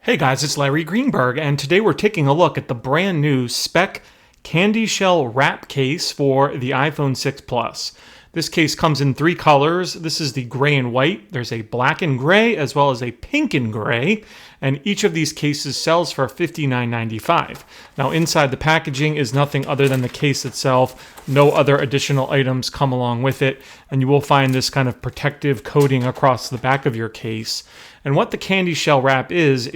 Hey guys, it's Larry Greenberg, and today we're taking a look at the brand new Speck CandyShell Wrap Case for the iPhone 6 Plus. This case comes in 3 colors. This is the gray and white. There's a black and gray as well as a pink and gray, and each of these cases sells for $59.95. Now inside the packaging is nothing other than the case itself. No other additional items come along with it, and you will find this kind of protective coating across the back of your case. And what the candy shell wrap is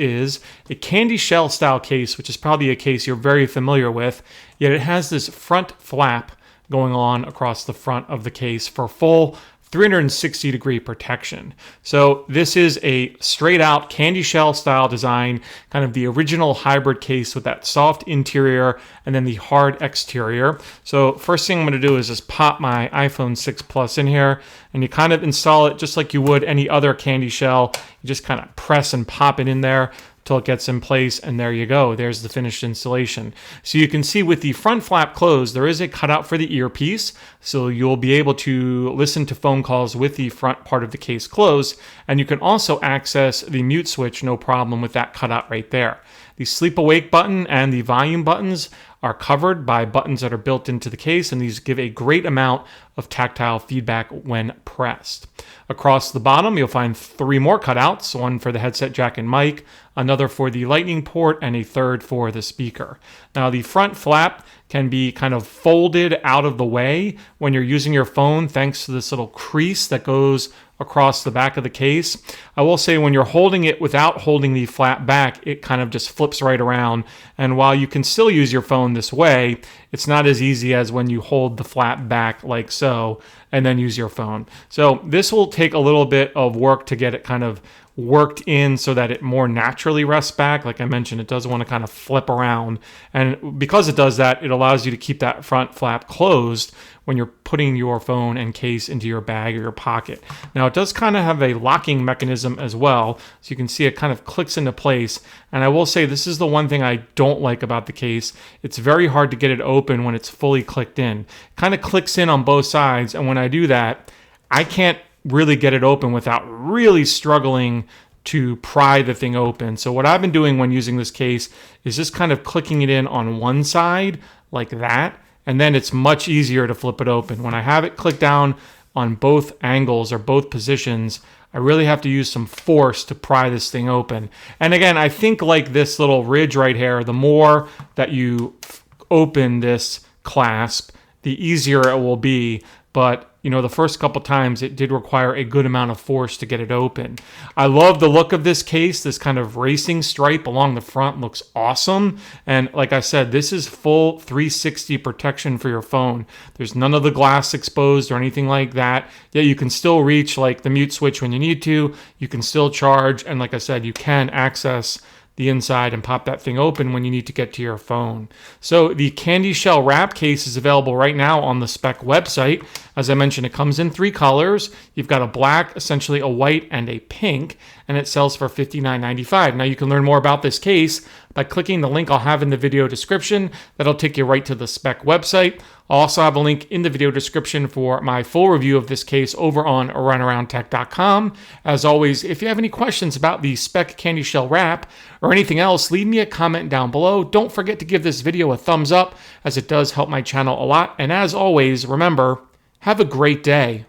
a candy shell style case, which is probably a case you're very familiar with, yet it has this front flap going on across the front of the case for full 360-degree protection. So this is a straight out candy shell style design, kind of the original hybrid case with that soft interior and then the hard exterior. So first thing I'm going to do is just pop my iPhone 6 Plus in here, and you kind of install it just like you would any other candy shell. You just kind of press and pop it in there till it gets in place, and there you go. There's the finished installation. So you can see with the front flap closed, there is a cutout for the earpiece, so you'll be able to listen to phone calls with the front part of the case closed, and you can also access the mute switch no problem with that cutout right there. The sleep awake button and the volume buttons are covered by buttons that are built into the case, and these give a great amount of tactile feedback when pressed. Across the bottom, you'll find 3 more cutouts, one for the headset jack and mic, another for the lightning port, and a third for the speaker. Now, the front flap can be kind of folded out of the way when you're using your phone thanks to this little crease that goes across the back of the case. I will say when you're holding it without holding the flap back, it kind of just flips right around. And while you can still use your phone this way, it's not as easy as when you hold the flap back like so and then use your phone. So this will take a little bit of work to get it kind of worked in so that it more naturally rests back. Like I mentioned, it does want to kind of flip around. And because it does that, it allows you to keep that front flap closed when you're putting your phone and case into your bag or your pocket. Now, it does kind of have a locking mechanism as well. So you can see it kind of clicks into place. And I will say this is the one thing I don't like about the case. It's very hard to get it open when it's fully clicked in. It kind of clicks in on both sides. And when I do that, I can't really get it open without really struggling to pry the thing open. So what I've been doing when using this case is just kind of clicking it in on one side like that, and then it's much easier to flip it open. When I have it clicked down on both angles or both positions, I really have to use some force to pry this thing open. And again, I think like this little ridge right here, the more that you open this clasp, the easier it will be. But you know, the first couple times it did require a good amount of force to get it open. I love the look of this case. This kind of racing stripe along the front looks awesome. And like I said, this is full 360 protection for your phone. There's none of the glass exposed or anything like that. Yet you can still reach like the mute switch when you need to. You can still charge. And like I said, you can access the inside and pop that thing open when you need to get to your phone. So the candy shell wrap case is available right now on the Speck website. As I mentioned, it comes in 3 colors. You've got a black, essentially a white, and a pink, and it sells for $59.95. Now you can learn more about this case by clicking the link I'll have in the video description. That'll take you right to the Speck website. I'll also have a link in the video description for my full review of this case over on runaroundtech.com. As always, if you have any questions about the Speck CandyShell Wrap or anything else, leave me a comment down below. Don't forget to give this video a thumbs up, as it does help my channel a lot. And as always, remember, have a great day.